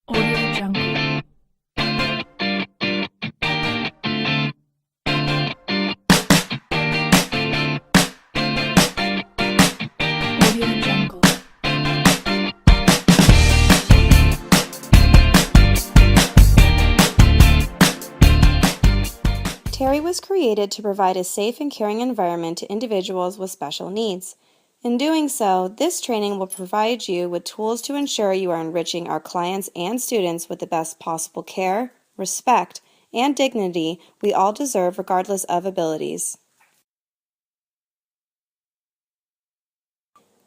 Audio Jungle. Audio Jungle. TERI was created to provide a safe and caring environment to individuals with special needs. In doing so, this training will provide you with tools to ensure you are enriching our clients and students with the best possible care, respect, and dignity we all deserve regardless of abilities.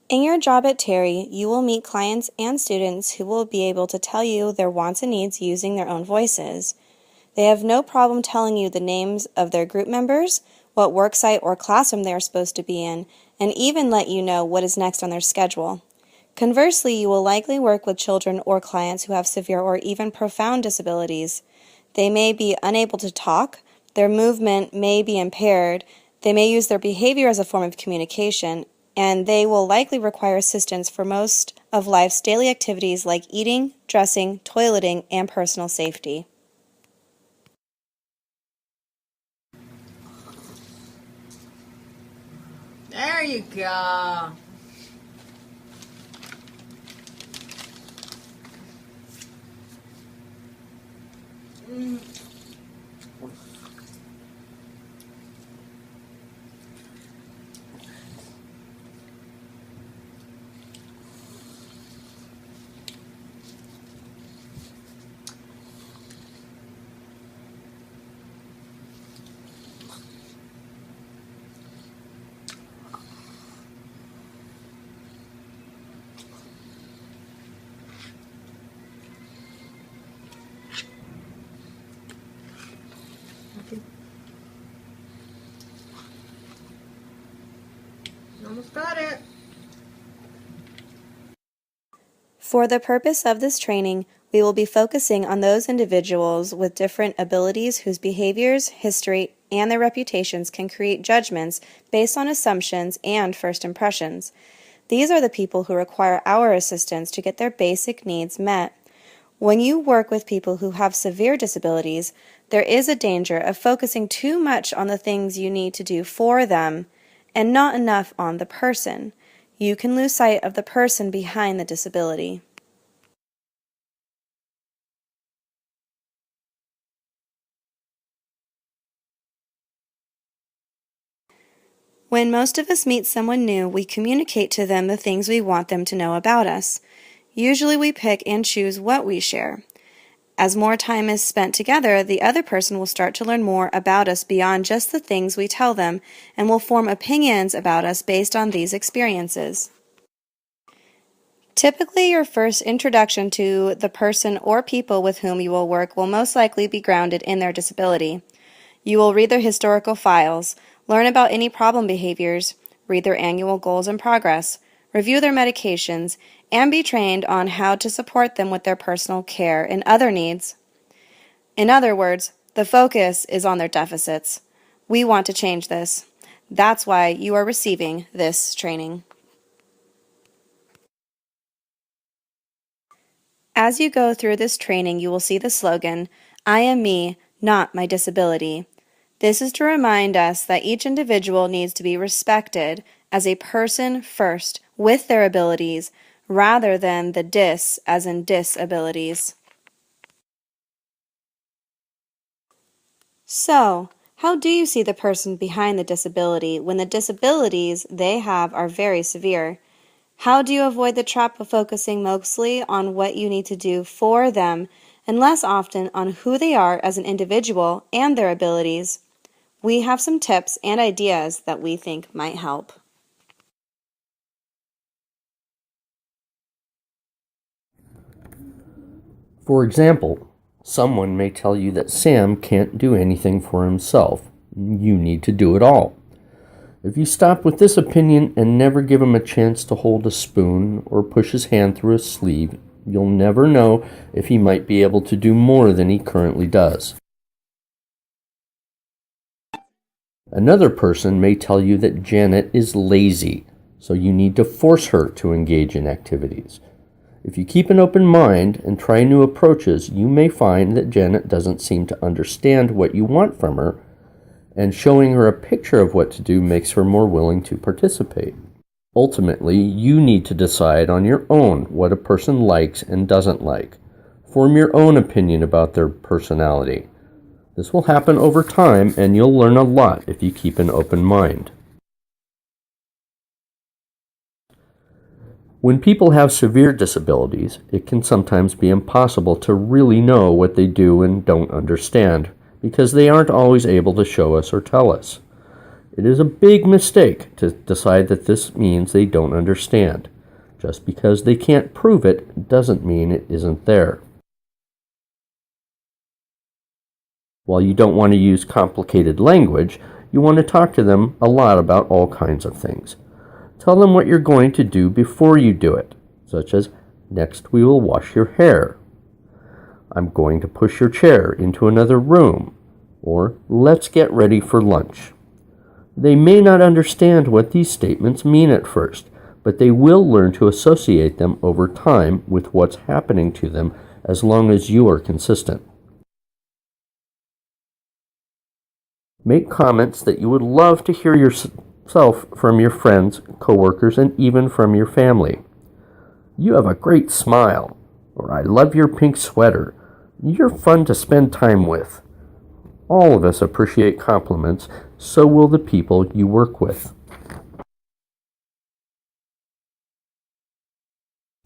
In your job at TERI, you will meet clients and students who will be able to tell you their wants and needs using their own voices. They have no problem telling you the names of their group members, what worksite or classroom they are supposed to be in, and even let you know what is next on their schedule. Conversely, you will likely work with children or clients who have severe or even profound disabilities. They may be unable to talk, their movement may be impaired, they may use their behavior as a form of communication, and they will likely require assistance for most of life's daily activities like eating, dressing, toileting, and personal safety. There you go. Almost got it. For the purpose of this training, we will be focusing on those individuals with different abilities whose behaviors, history, and their reputations can create judgments based on assumptions and first impressions. These are the people who require our assistance to get their basic needs met. When you work with people who have severe disabilities, there is a danger of focusing too much on the things you need to do for them and not enough on the person. You can lose sight of the person behind the disability. When most of us meet someone new, we communicate to them the things we want them to know about us. Usually we pick and choose what we share. As more time is spent together, the other person will start to learn more about us beyond just the things we tell them and will form opinions about us based on these experiences. Typically, your first introduction to the person or people with whom you will work will most likely be grounded in their disability. You will read their historical files, learn about any problem behaviors, read their annual goals and progress, review their medications, and be trained on how to support them with their personal care and other needs. In other words, the focus is on their deficits. We want to change this. That's why you are receiving this training. As you go through this training, you will see the slogan, "I am me, not my disability." This is to remind us that each individual needs to be respected as a person first with their abilities rather than the dis as in disabilities. So, how do you see the person behind the disability when the disabilities they have are very severe? How do you avoid the trap of focusing mostly on what you need to do for them and less often on who they are as an individual and their abilities? We have some tips and ideas that we think might help. For example, someone may tell you that Sam can't do anything for himself. You need to do it all. If you stop with this opinion and never give him a chance to hold a spoon or push his hand through a sleeve, you'll never know if he might be able to do more than he currently does. Another person may tell you that Janet is lazy, so you need to force her to engage in activities. If you keep an open mind and try new approaches, you may find that Janet doesn't seem to understand what you want from her, and showing her a picture of what to do makes her more willing to participate. Ultimately, you need to decide on your own what a person likes and doesn't like. Form your own opinion about their personality. This will happen over time, and you'll learn a lot if you keep an open mind. When people have severe disabilities, it can sometimes be impossible to really know what they do and don't understand, because they aren't always able to show us or tell us. It is a big mistake to decide that this means they don't understand. Just because they can't prove it doesn't mean it isn't there. While you don't want to use complicated language, you want to talk to them a lot about all kinds of things. Tell them what you're going to do before you do it, such as, next we will wash your hair. I'm going to push your chair into another room, or let's get ready for lunch. They may not understand what these statements mean at first, but they will learn to associate them over time with what's happening to them as long as you are consistent. Make comments that you would love to hear yourself from your friends, coworkers, and even from your family. You have a great smile, or I love your pink sweater. You're fun to spend time with. All of us appreciate compliments, so will the people you work with.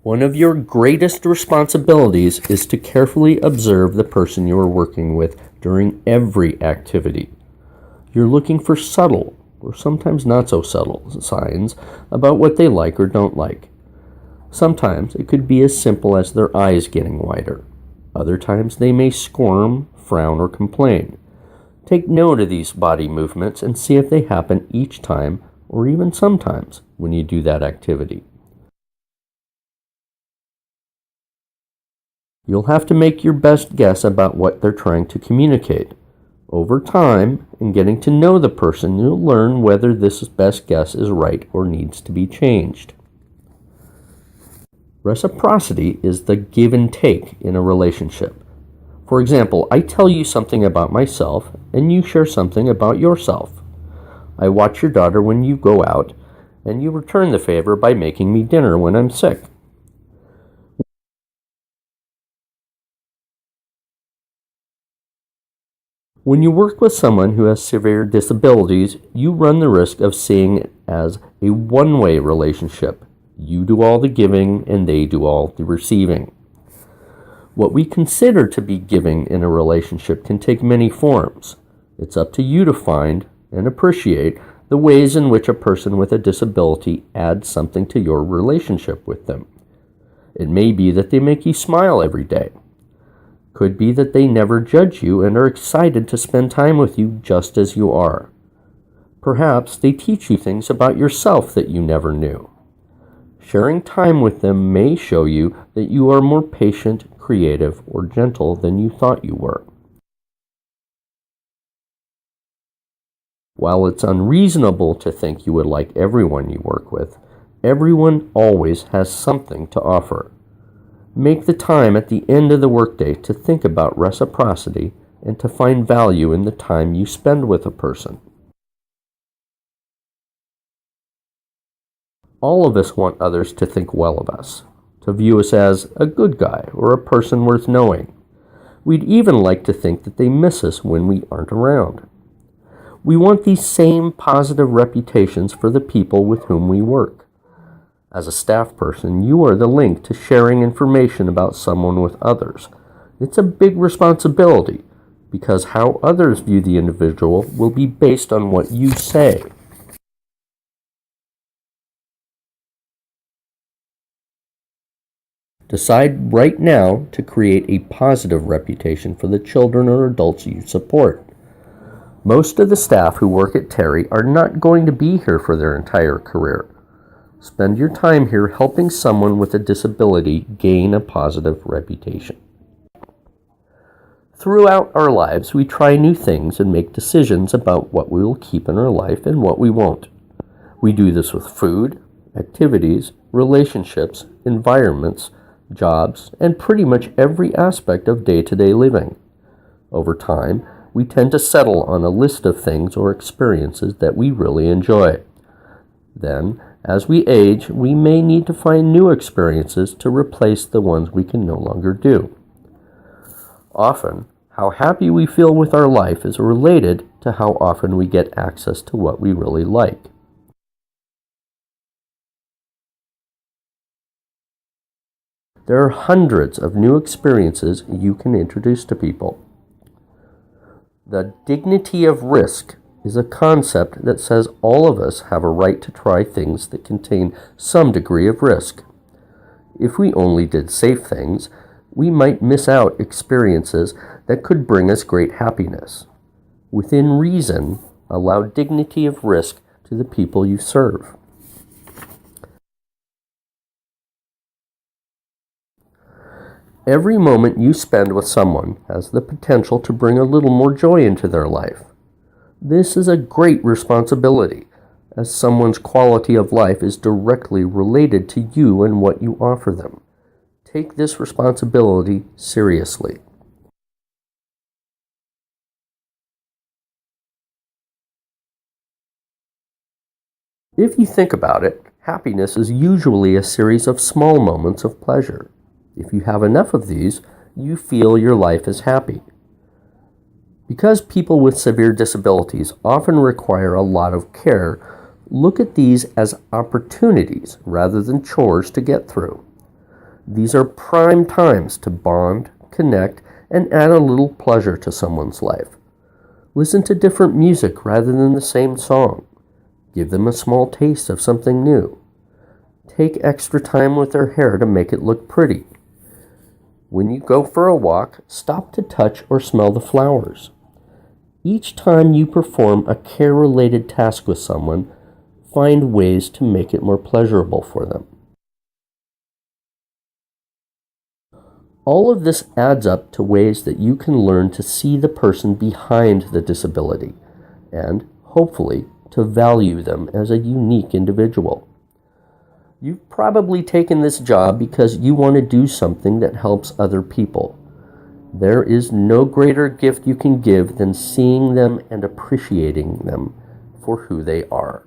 One of your greatest responsibilities is to carefully observe the person you are working with during every activity. You're looking for subtle, or sometimes not so subtle, signs about what they like or don't like. Sometimes it could be as simple as their eyes getting wider. Other times they may squirm, frown, or complain. Take note of these body movements and see if they happen each time or even sometimes when you do that activity. You'll have to make your best guess about what they're trying to communicate. Over time, in getting to know the person, you'll learn whether this best guess is right or needs to be changed. Reciprocity is the give and take in a relationship. For example, I tell you something about myself, and you share something about yourself. I watch your daughter when you go out, and you return the favor by making me dinner when I'm sick. When you work with someone who has severe disabilities, you run the risk of seeing it as a one-way relationship. You do all the giving, and they do all the receiving. What we consider to be giving in a relationship can take many forms. It's up to you to find and appreciate the ways in which a person with a disability adds something to your relationship with them. It may be that they make you smile every day. Could be that they never judge you and are excited to spend time with you just as you are. Perhaps they teach you things about yourself that you never knew. Sharing time with them may show you that you are more patient, creative, or gentle than you thought you were. While it's unreasonable to think you would like everyone you work with, everyone always has something to offer. Make the time at the end of the workday to think about reciprocity and to find value in the time you spend with a person. All of us want others to think well of us, to view us as a good guy or a person worth knowing. We'd even like to think that they miss us when we aren't around. We want these same positive reputations for the people with whom we work. As a staff person, you are the link to sharing information about someone with others. It's a big responsibility because how others view the individual will be based on what you say. Decide right now to create a positive reputation for the children or adults you support. Most of the staff who work at TERI are not going to be here for their entire career. Spend your time here helping someone with a disability gain a positive reputation. Throughout our lives, we try new things and make decisions about what we will keep in our life and what we won't. We do this with food, activities, relationships, environments, jobs, and pretty much every aspect of day-to-day living. Over time, we tend to settle on a list of things or experiences that we really enjoy. Then, as we age, we may need to find new experiences to replace the ones we can no longer do. Often, how happy we feel with our life is related to how often we get access to what we really like. There are hundreds of new experiences you can introduce to people. The dignity of risk is a concept that says all of us have a right to try things that contain some degree of risk. If we only did safe things, we might miss out experiences that could bring us great happiness. Within reason, allow dignity of risk to the people you serve. Every moment you spend with someone has the potential to bring a little more joy into their life. This is a great responsibility, as someone's quality of life is directly related to you and what you offer them. Take this responsibility seriously. If you think about it, happiness is usually a series of small moments of pleasure. If you have enough of these, you feel your life is happy. Because people with severe disabilities often require a lot of care, look at these as opportunities rather than chores to get through. These are prime times to bond, connect, and add a little pleasure to someone's life. Listen to different music rather than the same song. Give them a small taste of something new. Take extra time with their hair to make it look pretty. When you go for a walk, stop to touch or smell the flowers. Each time you perform a care-related task with someone, find ways to make it more pleasurable for them. All of this adds up to ways that you can learn to see the person behind the disability and, hopefully, to value them as a unique individual. You've probably taken this job because you want to do something that helps other people. There is no greater gift you can give than seeing them and appreciating them for who they are.